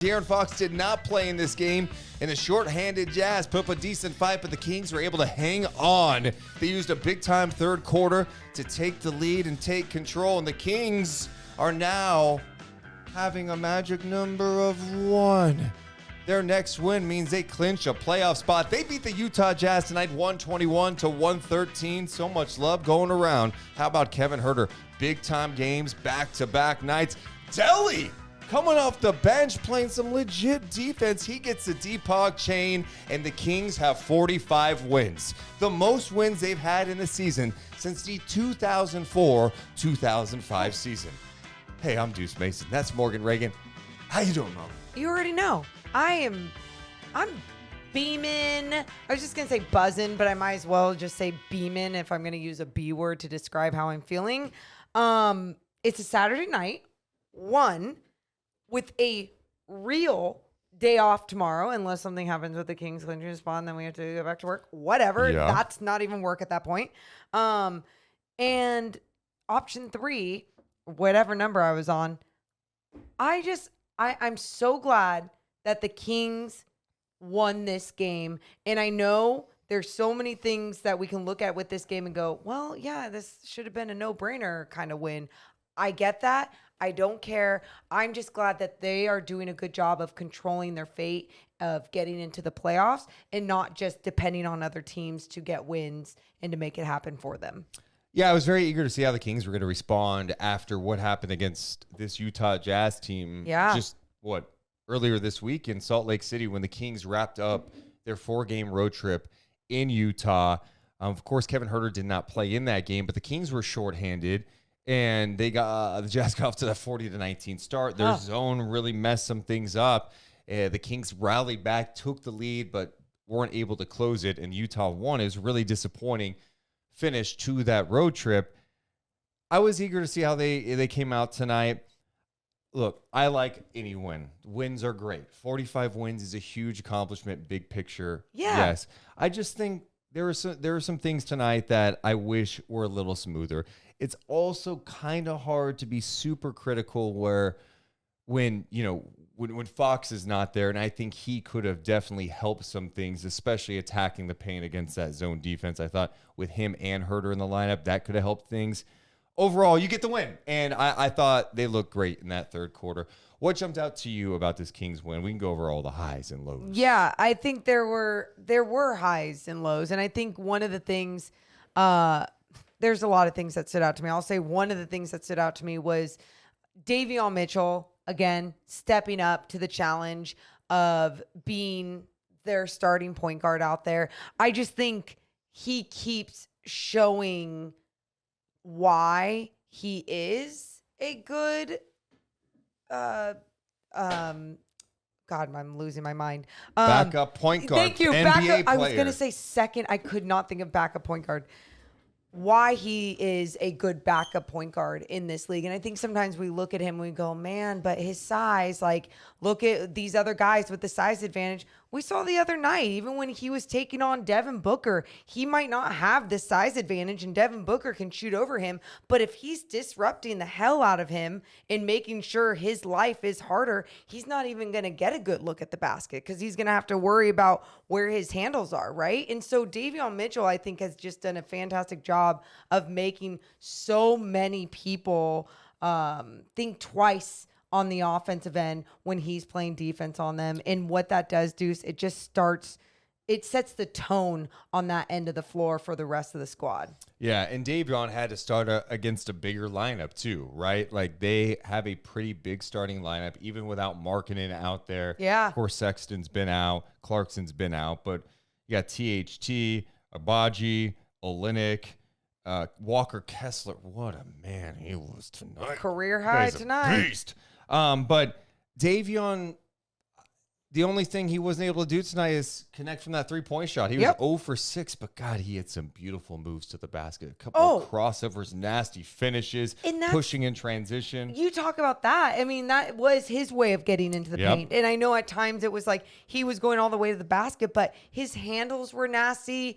De'Aaron Fox did not play in this game, and the short-handed Jazz put up a decent fight, but the Kings were able to hang on. They used a big-time third quarter to take the lead and take control, and the Kings are now having a magic number of 1. Their next win means they clinch a playoff spot. They beat the Utah Jazz tonight 121-113. So much love going around. How about Kevin Huerter? Big-time games, back-to-back nights. Delly coming off the bench, playing some legit defense. He gets the Deepak chain, and the Kings have 45 wins. The most wins they've had in the season since the 2004-2005 season. Hey, I'm Deuce Mason. That's Morgan Reagan. How you doing, Mom? You already know. I'm beaming. I was just going to say buzzing, but I might as well just say beaming if I'm going to use a B word to describe how I'm feeling. It's a Saturday night, with a real day off tomorrow, unless something happens with the Kings clinching spot, and then we have to go back to work. Whatever. Yeah. That's not even work at that point. And option 3, whatever number I was on, I'm so glad that the Kings won this game. And I know there's so many things that we can look at with this game and go, well, yeah, this should have been a no-brainer kind of win. I get that. I don't care. I'm just glad that they are doing a good job of controlling their fate, of getting into the playoffs, and not just depending on other teams to get wins and to make it happen for them. Yeah, I was very eager to see how the Kings were going to respond after what happened against this Utah Jazz team. Yeah. Earlier this week in Salt Lake City when the Kings wrapped up their 4-game road trip in Utah. Of course, Kevin Huerter did not play in that game, but the Kings were shorthanded. And the Jazz got off to that 40-19 start. Their zone really messed some things up. The Kings rallied back, took the lead, but weren't able to close it. And Utah won. It was really disappointing finish to that road trip. I was eager to see how they came out tonight. Look, I like any win. Wins are great. 45 wins is a huge accomplishment, big picture. Yeah. Yes. I just think there are some things tonight that I wish were a little smoother. It's also kind of hard to be super critical when Fox is not there, and I think he could have definitely helped some things, especially attacking the paint against that zone defense. I thought with him and Huerter in the lineup, that could have helped things. Overall, you get the win, and I thought they looked great in that third quarter. What jumped out to you about this Kings win? We can go over all the highs and lows. Yeah, I think there were highs and lows, and I think one of the things, there's a lot of things that stood out to me. I'll say one of the things that stood out to me was Davion Mitchell, again, stepping up to the challenge of being their starting point guard out there. I just think he keeps showing why he is a good God, I'm losing my mind. Backup point guard. Thank you. NBA Backup, I was player. going to say second. I could not think of backup point guard. Why he is a good backup point guard in this league. And I think sometimes we look at him and we go, man, but his size, like, look at these other guys with the size advantage. We saw the other night, even when he was taking on Devin Booker, he might not have the size advantage and Devin Booker can shoot over him. But if he's disrupting the hell out of him and making sure his life is harder, he's not even going to get a good look at the basket because he's going to have to worry about where his handles are, right? And so Davion Mitchell, I think, has just done a fantastic job of making so many people think twice on the offensive end when he's playing defense on them. And what that does, Deuce, it sets the tone on that end of the floor for the rest of the squad. Yeah, and Davion had to start against a bigger lineup too, right? Like they have a pretty big starting lineup, even without Markkanen out there. Yeah. Of course, Sexton's been out, Clarkson's been out, but you got THT, Agbaji, Olynyk, Walker Kessler. What a man he was tonight. Career high Guy's tonight. A beast. But Davion, the only thing he wasn't able to do tonight is connect from that three-point shot. He was 0 for 6, but God, he had some beautiful moves to the basket. A couple of crossovers, nasty finishes, pushing in transition. You talk about that. I mean, that was his way of getting into the paint. And I know at times it was like he was going all the way to the basket, but his handles were nasty.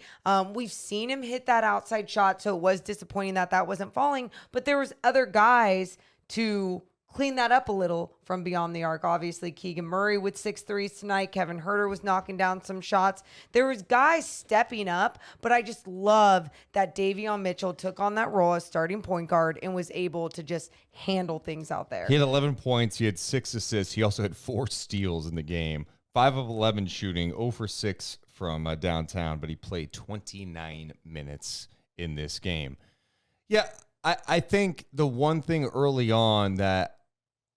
We've seen him hit that outside shot, so it was disappointing that wasn't falling. But there was other guys to clean that up a little from beyond the arc. Obviously, Keegan Murray with 6 threes tonight. Kevin Huerter was knocking down some shots. There was guys stepping up, but I just love that Davion Mitchell took on that role as starting point guard and was able to just handle things out there. He had 11 points. He had 6 assists. He also had 4 steals in the game. 5 of 11 shooting, 0 for 6 from downtown, but he played 29 minutes in this game. Yeah, I think the one thing early on that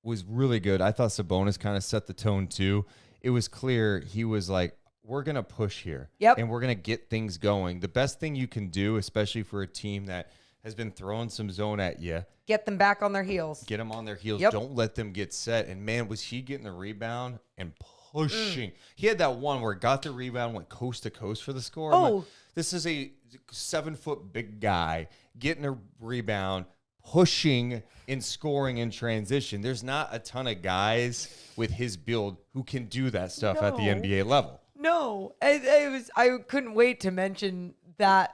was really good, I thought Sabonis kind of set the tone too. It was clear he was like, we're going to push here. Yep. And we're going to get things going. The best thing you can do, especially for a team that has been throwing some zone at you, get them back on their heels. get them on their heels. Yep. Don't let them get set. And, man, was he getting the rebound and pushing. He had that one where he got the rebound, went coast to coast for the score. I'm like, this is a 7-foot big guy getting a rebound, pushing and scoring in transition. There's not a ton of guys with his build who can do that stuff at the NBA level. No, I couldn't wait to mention that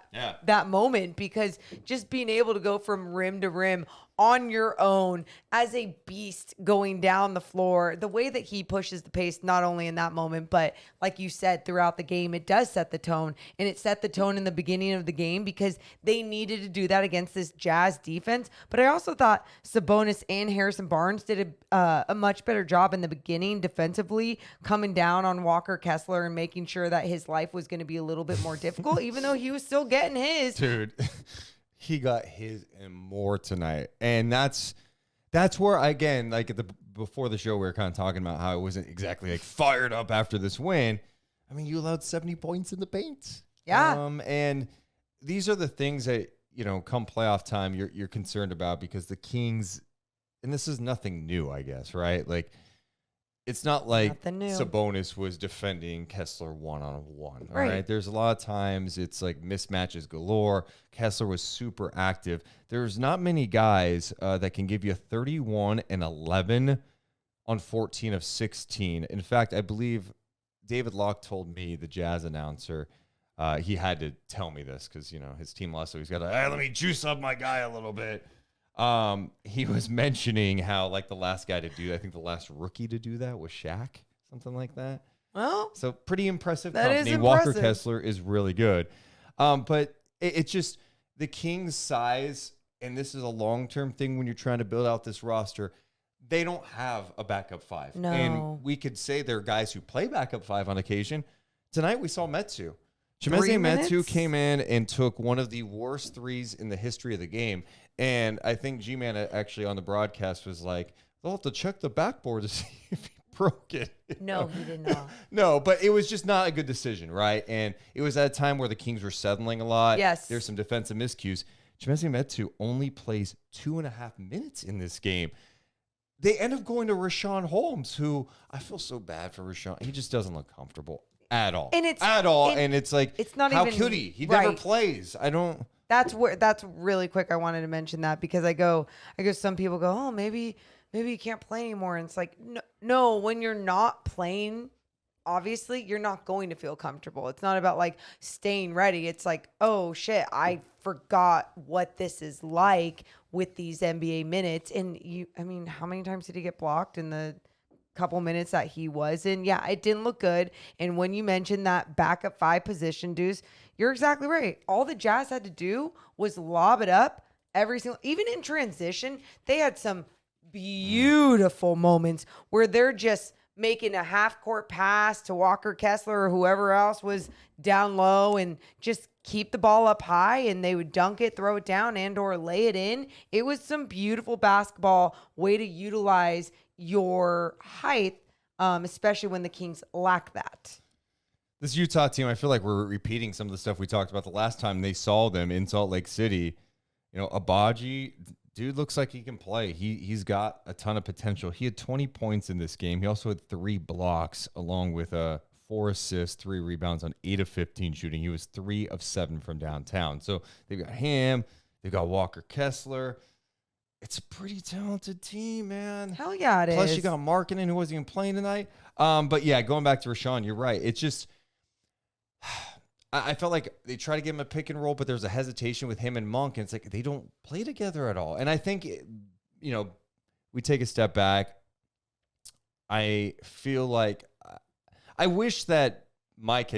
moment, because just being able to go from rim to rim on your own as a beast going down the floor, the way that he pushes the pace, not only in that moment, but like you said, throughout the game, it does set the tone. And it set the tone in the beginning of the game because they needed to do that against this Jazz defense. But I also thought Sabonis and Harrison Barnes did a much better job in the beginning defensively, coming down on Walker Kessler and making sure that his life was going to be a little bit more difficult, even though he was still getting his. Dude, he got his and more tonight. And that's where, again, like before the show, we were kind of talking about how it wasn't exactly like fired up after this win. I mean, you allowed 70 points in the paint. Yeah. And these are the things that, come playoff time, you're concerned about, because the Kings, and this is nothing new, I guess, right? Like, it's not like Sabonis was defending Kessler one-on-one, all right? There's a lot of times it's like mismatches galore. Kessler was super active. There's not many guys that can give you 31 and 11 on 14 of 16. In fact, I believe David Locke told me, the Jazz announcer, he had to tell me this because, his team lost, so he's got to, let me juice up my guy a little bit. He was mentioning how, like, the last guy to do, I think the last rookie to do that was Shaq, something like that. Well, so pretty impressive that company. is Walker impressive. Kessler is really good. But it's just the Kings' size, and this is a long-term thing when you're trying to build out this roster. They don't have a backup 5. No. And we could say there are guys who play backup 5 on occasion. Tonight we saw Metu. 3 Chimezie minutes? Metu came in and took one of the worst threes in the history of the game. And I think G-Man actually on the broadcast was like, they'll have to check the backboard to see if he broke it. No, he did not. No, but it was just not a good decision, right? And it was at a time where the Kings were settling a lot. Yes. There's some defensive miscues. Chimezie Metu only plays 2.5 minutes in this game. They end up going to Rashawn Holmes, who I feel so bad for Rashawn. He just doesn't look comfortable at all. And it's And it's like, it's not how even could he? He right. never plays. That's really quick. I wanted to mention that because I guess some people go, oh, maybe you can't play anymore. And it's like, no, when you're not playing, obviously you're not going to feel comfortable. It's not about like staying ready. It's like, oh shit, I forgot what this is like with these NBA minutes. And how many times did he get blocked in the couple minutes that he was in? Yeah, it didn't look good. And when you mentioned that backup 5 position, Deuce, you're exactly right. All the Jazz had to do was lob it up even in transition. They had some beautiful moments where they're just making a half-court pass to Walker Kessler or whoever else was down low and just keep the ball up high, and they would dunk it, throw it down, and or lay it in. It was some beautiful basketball way to utilize your height, especially when the Kings lack that. This Utah team, I feel like we're repeating some of the stuff we talked about the last time they saw them in Salt Lake City. Abaji, dude looks like he can play. He's got a ton of potential. He had 20 points in this game. He also had 3 blocks along with 4 assists, 3 rebounds on 8 of 15 shooting. He was 3 of 7 from downtown. So they've got him. They've got Walker Kessler. It's a pretty talented team, man. Hell yeah, it is. Plus, you got Markkanen, who wasn't even playing tonight. But yeah, going back to Rashawn, you're right. It's just, I felt like they try to give him a pick and roll, but there's a hesitation with him and Monk, and it's like they don't play together at all. And I think, we take a step back. I feel like I wish that Mike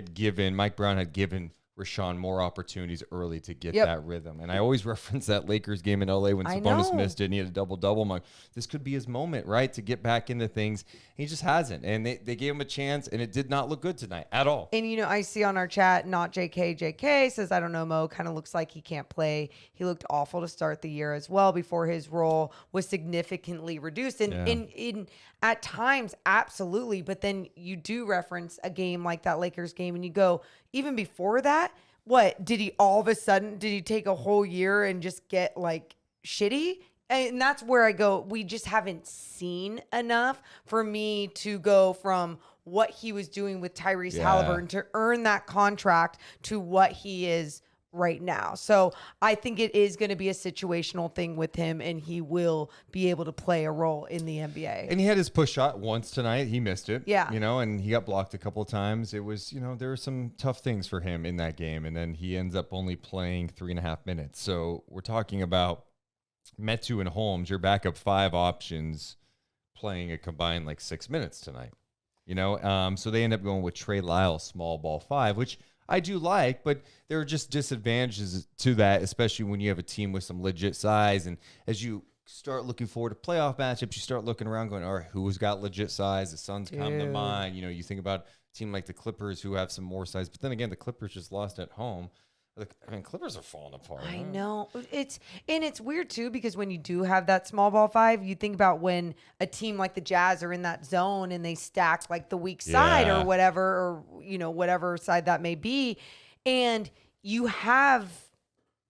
Brown had given Rashawn more opportunities early to get that rhythm. And I always reference that Lakers game in LA when Sabonis missed it and he had a double-double. I'm like, this could be his moment, right, to get back into things. He just hasn't. And they gave him a chance, and it did not look good tonight at all. And, I see on our chat, not JK says, I don't know, Mo, kind of looks like he can't play. He looked awful to start the year as well before his role was significantly reduced. And in at times, absolutely. But then you do reference a game like that Lakers game, and you go, even before that, what did he all of a sudden take a whole year and just get like shitty? And that's where I go, we just haven't seen enough for me to go from what he was doing with Tyrese Halliburton to earn that contract to what he is right now. So I think it is going to be a situational thing with him, and he will be able to play a role in the NBA. And he had his push shot once tonight. He missed it. Yeah. And he got blocked a couple of times. It was, there were some tough things for him in that game. And then he ends up only playing 3.5 minutes. So we're talking about Metu and Holmes, your backup 5 options, playing a combined like 6 minutes tonight. So they end up going with Trey Lyles, small ball 5, which I do like, but there are just disadvantages to that, especially when you have a team with some legit size. And as you start looking forward to playoff matchups, you start looking around going, all right, who's got legit size? The Suns come to mind. You think about a team like the Clippers who have some more size. But then again, the Clippers just lost at home. Clippers are falling apart. I know. It's weird too, because when you do have that small ball 5, you think about when a team like the Jazz are in that zone and they stack like the weak side or whatever, or whatever side that may be, and you have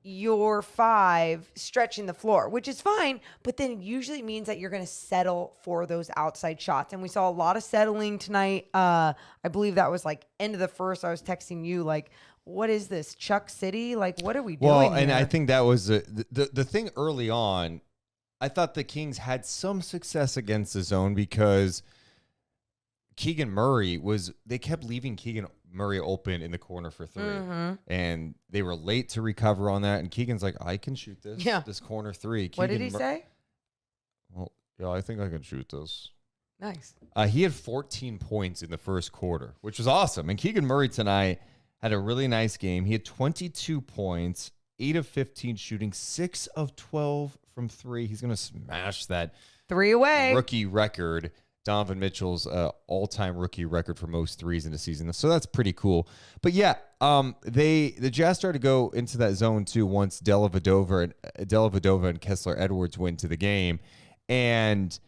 your 5 stretching the floor, which is fine, but then it usually means that you're going to settle for those outside shots. And we saw a lot of settling tonight. I believe that was like end of the first. I was texting you like, what is this, Chuck City? Like, what are we doing Well, and here? I think that was the thing early on. I thought the Kings had some success against the zone because Keegan Murray they kept leaving Keegan Murray open in the corner for 3. And they were late to recover on that. And Keegan's like, I can shoot this corner 3. What did he say? Well, yeah, I think I can shoot this. Nice. He had 14 points in the first quarter, which was awesome. And Keegan Murray tonight had a really nice game. He had 22 points, 8 of 15 shooting, 6 of 12 from 3. He's going to smash that 3 away rookie record, Donovan Mitchell's all-time rookie record for most threes in a season. So that's pretty cool. But yeah, the Jazz started to go into that zone too once Dellavedova and Kessler Edwards went to the game, and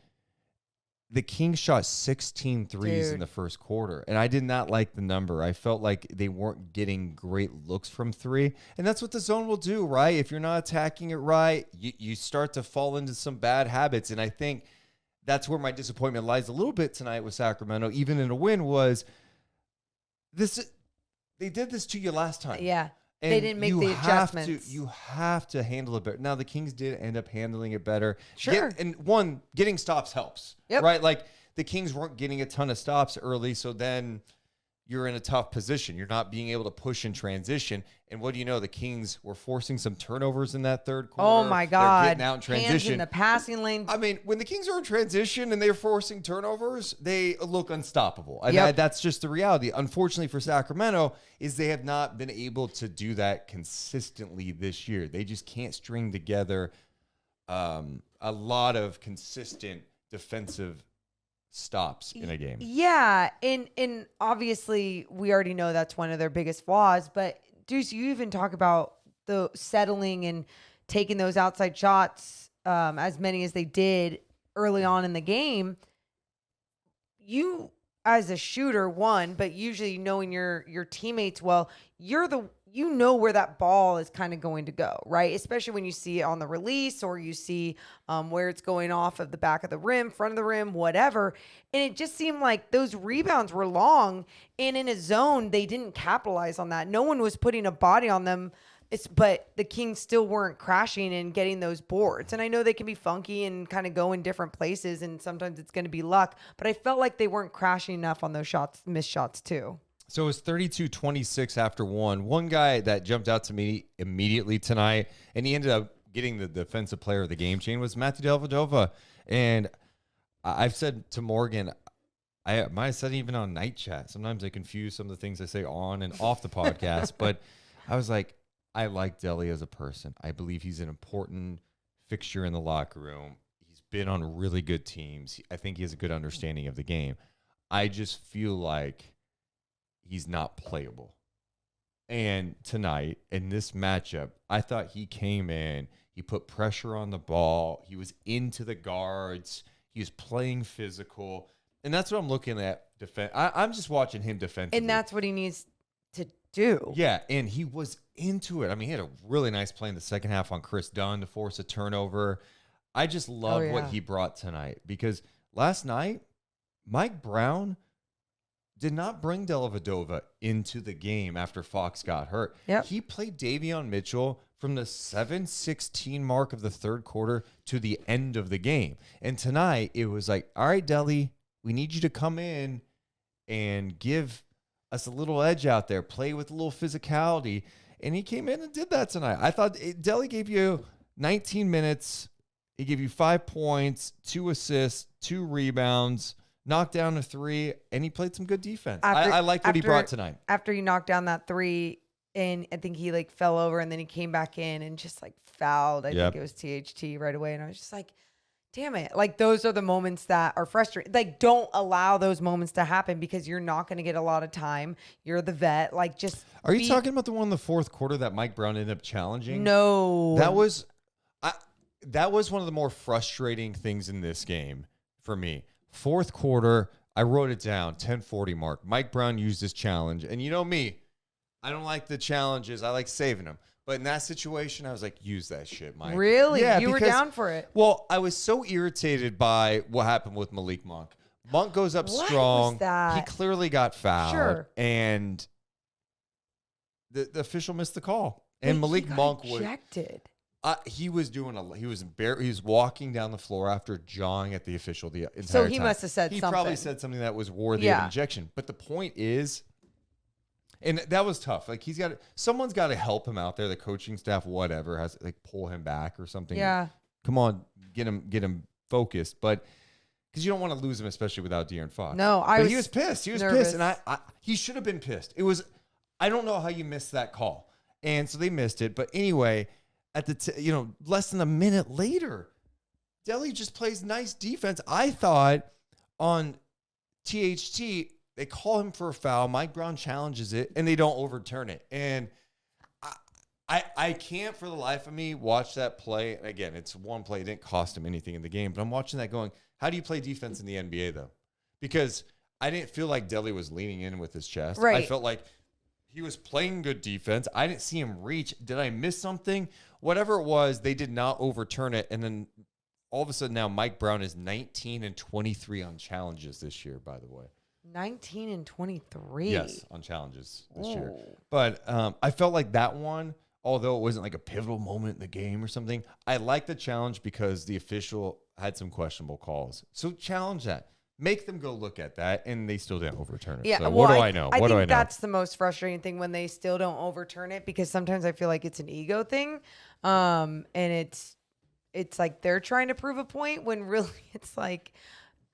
the Kings shot 16 threes in the first quarter, and I did not like the number. I felt like they weren't getting great looks from 3, and that's what the zone will do, right? If you're not attacking it right, you start to fall into some bad habits, and I think that's where my disappointment lies a little bit tonight with Sacramento, even in a win, was this. They did this to you last time. Yeah. And they didn't make the adjustments. You have to handle it better. Now, the Kings did end up handling it better. Sure. Getting stops helps. Yep. Right? Like, the Kings weren't getting a ton of stops early, so then you're in a tough position. You're not being able to push in transition. And what do you know? The Kings were forcing some turnovers in that third quarter. Oh, my God. They're getting out in transition. Hands in the passing lane. I mean, when the Kings are in transition and they're forcing turnovers, they look unstoppable. And Yep. that's just the reality. Unfortunately for Sacramento, is they have not been able to do that consistently this year. They just can't string together a lot of consistent defensive stops in a game. Yeah, and obviously we already know that's one of their biggest flaws, but Deuce, you even talk about the settling and taking those outside shots, as many as they did early on in the game. You, as a shooter, but usually knowing your teammates well, you know where that ball is kind of going to go, right? Especially when you see it on the release, or you see where it's going off of the back of the rim, front of the rim, whatever. And it just seemed like those rebounds were long, and in a zone, they didn't capitalize on that. No one was putting a body on them, but the Kings still weren't crashing and getting those boards. And I know they can be funky and kind of go in different places, and sometimes it's going to be luck, but I felt like they weren't crashing enough on those missed shots too. So it was 32-26 after 1. One guy that jumped out to me immediately tonight, and he ended up getting the defensive player of the game chain, was Matthew Dellavedova. And I've said to Morgan, I might have said it even on night chat. Sometimes I confuse some of the things I say on and off the podcast, but I was like, I like Deli as a person. I believe he's an important fixture in the locker room. He's been on really good teams. I think he has a good understanding of the game. I just feel like he's not playable. And tonight, in this matchup, I thought he came in, he put pressure on the ball, he was into the guards, he was playing physical, and that's what I'm looking at. I'm just watching him defensively. And that's what he needs to do. Yeah, and he was into it. I mean, he had a really nice play in the second half on Chris Dunn to force a turnover. I just love what he brought tonight, because last night, Mike Brown did not bring Dellavedova into the game after Fox got hurt. Yep. He played Davion Mitchell from the 7:16 mark of the third quarter to the end of the game. And tonight, it was like, all right, Delly, we need you to come in and give us a little edge out there, play with a little physicality. And he came in and did that tonight. I thought Delly gave you 19 minutes. He gave you 5 points, 2 assists, 2 rebounds, knocked down a 3, and he played some good defense. I liked what he brought tonight. After he knocked down that 3, and I think he like fell over, and then he came back in and just like fouled. I think it was THT right away. And I was just like, damn it. Like, those are the moments that are frustrating. Like, don't allow those moments to happen, because you're not going to get a lot of time. You're the vet. Like, just Are you talking about the one in the fourth quarter that Mike Brown ended up challenging? No. That was one of the more frustrating things in this game for me. Fourth quarter, I wrote it down, 10:40 mark. Mike Brown used his challenge. And you know me, I don't like the challenges. I like saving them. But in that situation, I was like, use that shit, Mike. Really? Yeah, you were down for it. Well, I was so irritated by what happened with Malik Monk. Monk goes up strong. Was that? He clearly got fouled. Sure. And the official missed the call. And Malik Monk was ejected. he was walking down the floor after jawing at the official the entire time. So he must have said something. He probably said something that was worthy of injection. But the point is, and that was tough. Like, someone's got to help him out there. The coaching staff, whatever, has to like pull him back or something. Yeah. Come on, get him focused. But because you don't want to lose him, especially without De'Aaron Fox. No, he was pissed. He was pissed, and he should have been pissed. I don't know how you missed that call, and so they missed it. But anyway, at the less than a minute later, Delly just plays nice defense. I thought on THT, they call him for a foul. Mike Brown challenges it, and they don't overturn it. And I can't for the life of me watch that play. And again, it's one play. It didn't cost him anything in the game. But I'm watching that going, how do you play defense in the NBA, though? Because I didn't feel like Delly was leaning in with his chest. Right. I felt like he was playing good defense. I didn't see him reach. Did I miss something? Whatever it was, they did not overturn it. And then all of a sudden now Mike Brown is 19 and 23 on challenges this year, by the way. 19 and 23. Yes, on challenges this year. But I felt like that one, although it wasn't like a pivotal moment in the game or something, I like the challenge because the official had some questionable calls. So challenge that. Make them go look at that, and they still didn't overturn it. Yeah, so well, what do I know? I think that's the most frustrating thing, when they still don't overturn it, because sometimes I feel like it's an ego thing, and it's like they're trying to prove a point when really it's like,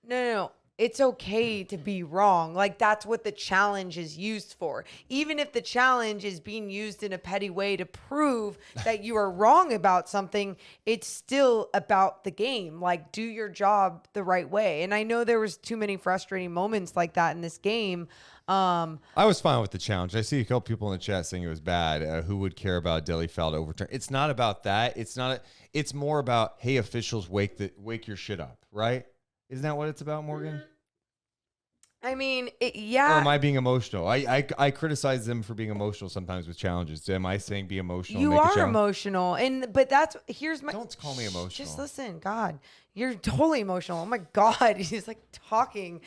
no. It's okay to be wrong. Like, that's what the challenge is used for. Even if the challenge is being used in a petty way to prove that you are wrong about something, it's still about the game. Like, do your job the right way. And I know there was too many frustrating moments like that in this game. I was fine with the challenge. I see a couple people in the chat saying it was bad. Who would care about Delly foul to overturn? It's not about that. It's more about, hey, officials, wake your shit up, right? Isn't that what it's about, Morgan? I mean, Or am I being emotional? I criticize them for being emotional sometimes with challenges. Am I saying be emotional? You are emotional, but here's my. Don't call me emotional. Just listen, God, you're totally emotional. Oh my God, he's like talking.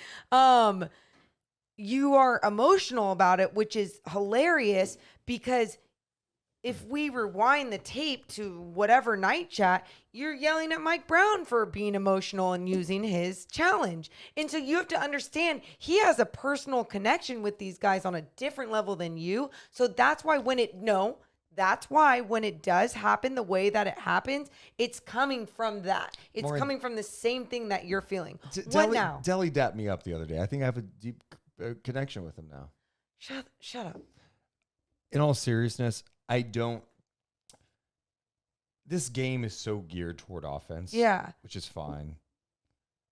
You are emotional about it, which is hilarious, because if we rewind the tape to whatever night chat, you're yelling at Mike Brown for being emotional and using his challenge. And so you have to understand, he has a personal connection with these guys on a different level than you. So that's why that's why when it does happen the way that it happens, it's coming from that. It's Maureen, coming from the same thing that you're feeling. What Deli, now? Deli dapped me up the other day. I think I have a deep connection with him now. Shut up. In all seriousness, I don't. This game is so geared toward offense. Yeah. Which is fine.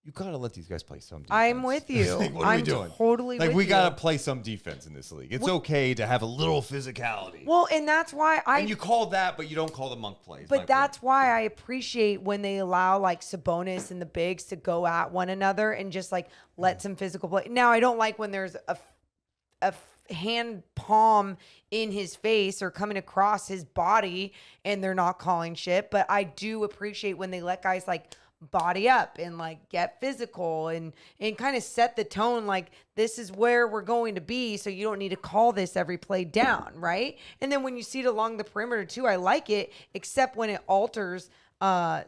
You gotta let these guys play some defense. I'm with you. Like, what are we doing? Totally like with we you. gotta play some defense in this league. It's okay to have a little physicality. Well, and that's why and you call that, but you don't call the monk plays. But that's why I appreciate when they allow like Sabonis and the bigs to go at one another and just like let some physical play. Now I don't like when there's a hand palm in his face or coming across his body and they're not calling shit. But I do appreciate when they let guys like body up and like get physical and kind of set the tone like this is where we're going to be, so you don't need to call this every play down, right? And then when you see it along the perimeter too, I like it, except when it alters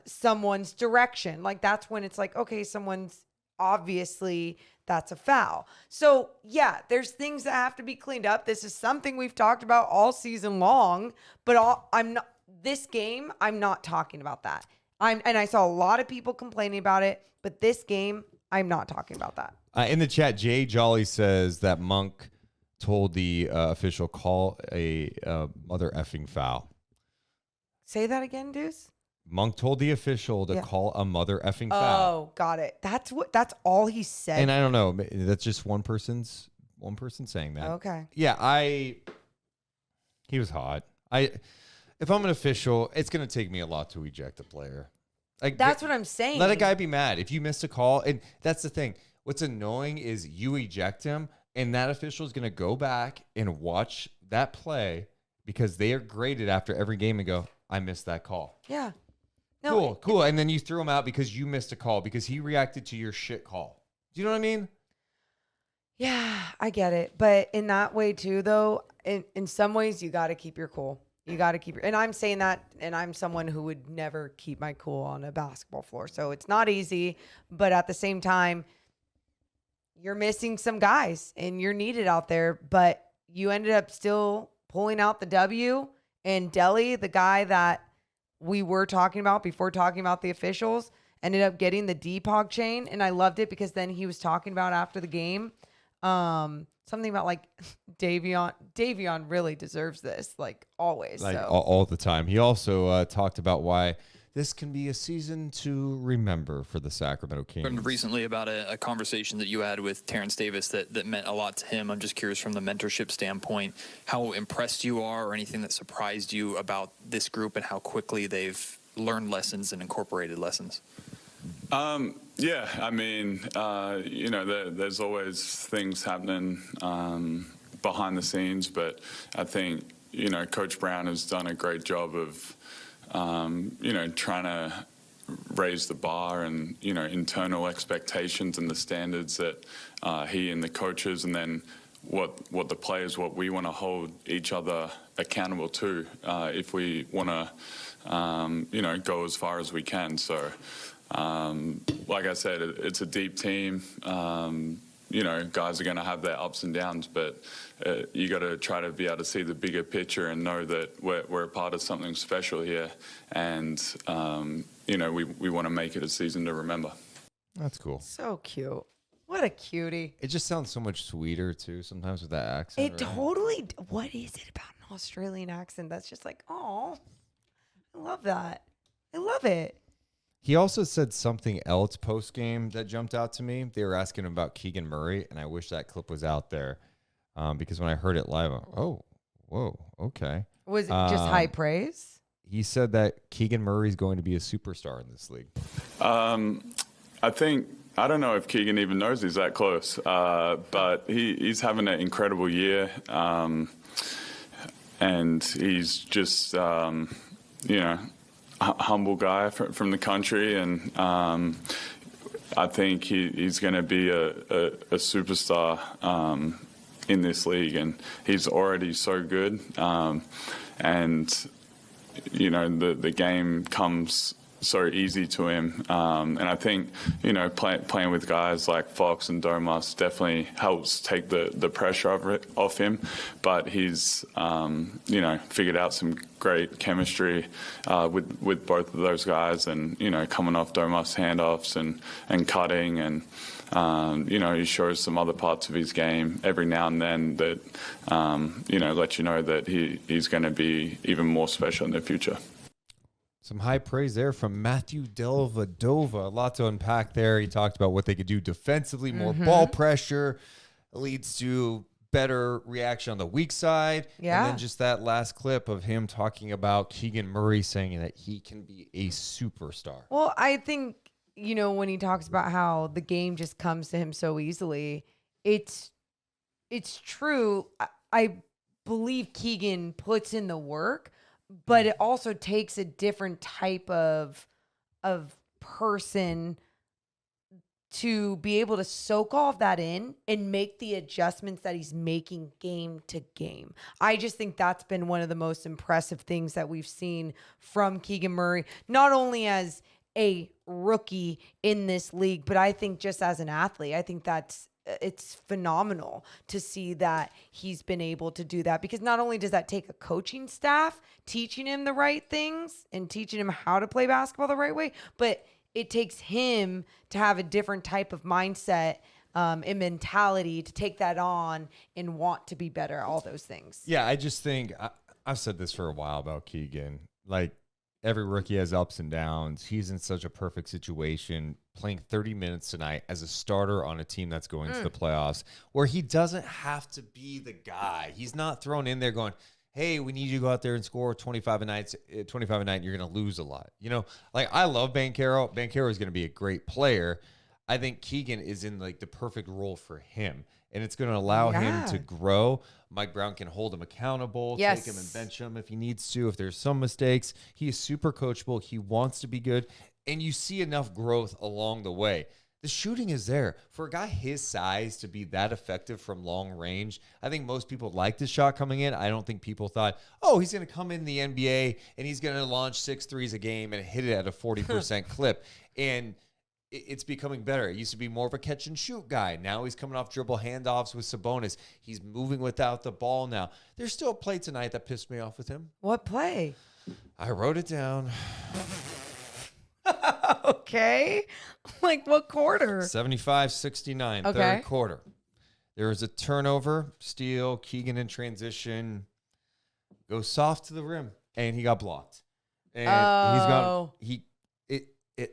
someone's direction. Like that's when it's like, okay, someone's obviously that's a foul. So yeah, there's things that have to be cleaned up. This is something we've talked about all season long, but this game, I'm not talking about that. And I saw a lot of people complaining about it, but this game, I'm not talking about that. In the chat, Jay Jolly says that Monk told the official call a mother effing foul. Say that again, Deuce. Monk told the official to call a mother effing foul. Oh, got it. That's all he said. And I don't know. That's just one person saying that. Okay. Yeah, he was hot. If I'm an official, it's going to take me a lot to eject a player. Like, that's what I'm saying. Let a guy be mad. If you missed a call, and that's the thing. What's annoying is you eject him, and that official is going to go back and watch that play because they are graded after every game and go, I missed that call. Yeah. No, Cool. And then you threw him out because you missed a call because he reacted to your shit call. Do you know what I mean? Yeah, I get it. But in that way too, though, in some ways, you got to keep your cool. You got to keep and I'm saying that, and I'm someone who would never keep my cool on a basketball floor. So it's not easy, but at the same time, you're missing some guys and you're needed out there, but you ended up still pulling out the W. And Deli, the guy that we were talking about before talking about the officials, ended up getting the Depog chain. And I loved it because then he was talking about after the game, something about like Davion really deserves this, like always. Like so. all the time. He also talked about why this can be a season to remember for the Sacramento Kings. Learned recently about a conversation that you had with Terrence Davis that meant a lot to him. I'm just curious from the mentorship standpoint, how impressed you are or anything that surprised you about this group and how quickly they've learned lessons and incorporated lessons. Yeah, I mean, there's always things happening behind the scenes, but I think, Coach Brown has done a great job of, trying to raise the bar and, internal expectations and the standards that he and the coaches, and then what the players, what we want to hold each other accountable to if we want to, go as far as we can. So, like I said, it's a deep team. Guys are going to have their ups and downs, but you got to try to be able to see the bigger picture and know that we're a part of something special here. And, we want to make it a season to remember. That's cool. So cute. What a cutie. It just sounds so much sweeter, too, sometimes with that accent. It totally, what is it about an Australian accent that's just like, oh, I love that. I love it. He also said something else post-game that jumped out to me. They were asking him about Keegan Murray, and I wish that clip was out there because when I heard it live, whoa, okay. Was it just high praise? He said that Keegan Murray is going to be a superstar in this league. I don't know if Keegan even knows he's that close, but he's having an incredible year, and he's just, humble guy from the country, and I think he's going to be a superstar in this league, and he's already so good. And the game comes so easy to him. And I think, playing with guys like Fox and Domas definitely helps take the pressure off him. But he's, figured out some great chemistry with both of those guys, and, coming off Domas handoffs and cutting, and, he shows some other parts of his game every now and then that, let you know that he's going to be even more special in the future. Some high praise there from Matthew Dellavedova. A lot to unpack there. He talked about what they could do defensively, more ball pressure leads to better reaction on the weak side. Yeah. And then just that last clip of him talking about Keegan Murray saying that he can be a superstar. Well, I think, when he talks about how the game just comes to him so easily, it's true. I believe Keegan puts in the work, but it also takes a different type of person to be able to soak all of that in and make the adjustments that he's making game to game. I just think that's been one of the most impressive things that we've seen from Keegan Murray, not only as a rookie in this league, but I think just as an athlete. I think it's phenomenal to see that he's been able to do that, because not only does that take a coaching staff teaching him the right things and teaching him how to play basketball the right way, but it takes him to have a different type of mindset and mentality to take that on and want to be better at all those things. Yeah, I just think I've said this for a while about Keegan. Like, every rookie has ups and downs. He's in such a perfect situation, playing 30 minutes tonight as a starter on a team that's going to the playoffs, where he doesn't have to be the guy. He's not thrown in there going, hey, we need you to go out there and score 25 a night, you're going to lose a lot. I love Banchero. Banchero is going to be a great player. I think Keegan is in the perfect role for him, and it's going to allow him to grow. Mike Brown can hold him accountable, take him and bench him if he needs to, if there's some mistakes. He is super coachable. He wants to be good, and you see enough growth along the way. The shooting is there. For a guy his size to be that effective from long range, I think most people liked his shot coming in. I don't think people thought, oh, he's going to come in the NBA and he's going to launch 6 threes a game and hit it at a 40% clip. And it's becoming better. It used to be more of a catch and shoot guy. Now he's coming off dribble handoffs with Sabonis. He's moving without the ball now. There's still a play tonight that pissed me off with him. What play? I wrote it down. Okay. What quarter? 75-69, Okay. third quarter. There was a turnover, steal, Keegan in transition, goes soft to the rim, and he got blocked. And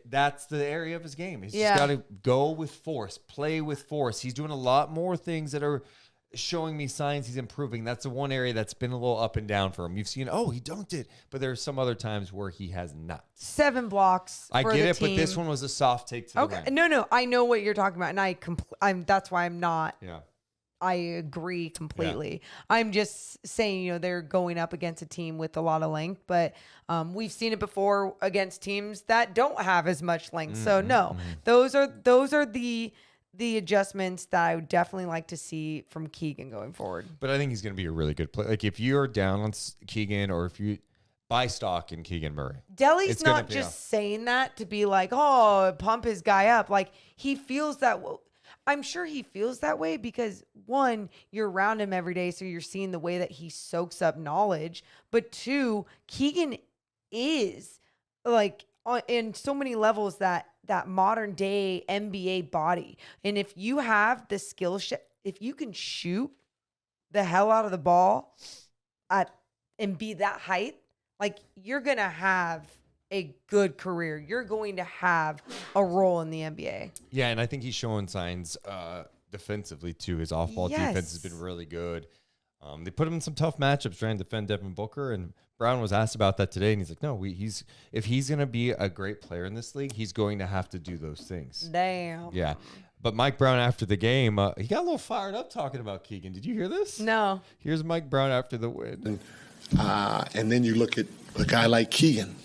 that's the area of his game. He's just got to go with force, play with force. He's doing a lot more things that are showing me signs he's improving. That's the one area that's been a little up and down for him. You've seen, he dunked it, but there's some other times where he has not. 7 blocks. I for get the it, team. but this one was a soft take to the rim. No, I know what you're talking about, and I'm that's why I'm not. Yeah. I agree completely. Yeah. I'm just saying, they're going up against a team with a lot of length, but we've seen it before against teams that don't have as much length. So no, those are the adjustments that I would definitely like to see from Keegan going forward. But I think he's going to be a really good player. If you're down on Keegan, or if you buy stock in Keegan Murray. Deli's not just saying that to be pump his guy up. He feels that. I'm sure he feels that way because, one, you're around him every day, so you're seeing the way that he soaks up knowledge. But 2, Keegan is in so many levels that modern day NBA body. And if you have the skill if you can shoot the hell out of the ball and be that height, you're going to have a good career. You're going to have a role in the NBA. Yeah, and I think he's showing signs defensively too. His off-ball defense has been really good. They put him in some tough matchups trying to defend Devin Booker, and Brown was asked about that today, and he's like, no, if he's going to be a great player in this league, he's going to have to do those things. Damn. Yeah. But Mike Brown after the game, he got a little fired up talking about Keegan. Did you hear this? No. Here's Mike Brown after the win. And then you look at a guy like Keegan,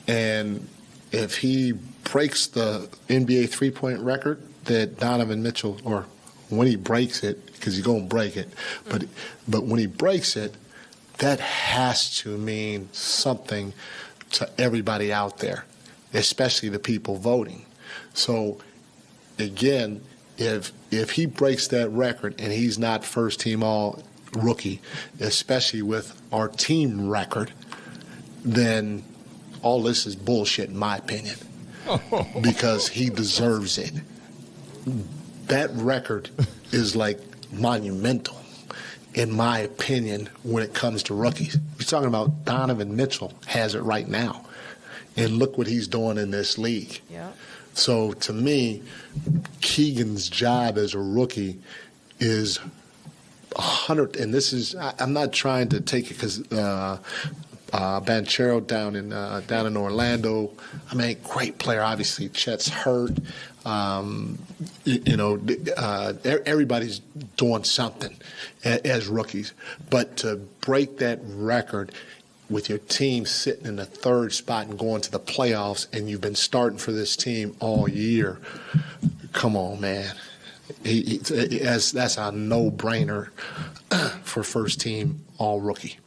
and if he breaks the NBA three-point record that Donovan Mitchell, or when he breaks it, because he's going to break it, but when he breaks it, that has to mean something to everybody out there, especially the people voting. So, again, if he breaks that record and he's not first team all rookie, especially with our team record, then all this is bullshit in my opinion, because he deserves it. That record is like monumental in my opinion when it comes to rookies. You're talking about Donovan Mitchell has it right now, and look what he's doing in this league. Yeah. So to me, Keegan's job as a rookie is 100, and this is, I'm not trying to take it because Banchero down in Orlando, I mean, great player. Obviously, Chet's hurt. Everybody's doing something as rookies, but to break that record with your team sitting in the third spot and going to the playoffs, and you've been starting for this team all year, come on, man. That's a no-brainer for first team all rookie.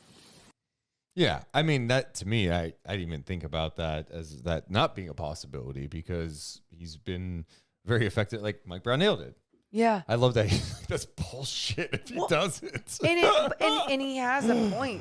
Yeah, I mean, that to me, I didn't even think about that as that not being a possibility, because he's been very effective, like Mike Brownell did. Yeah. I love that. That's bullshit if he doesn't. And he has a point.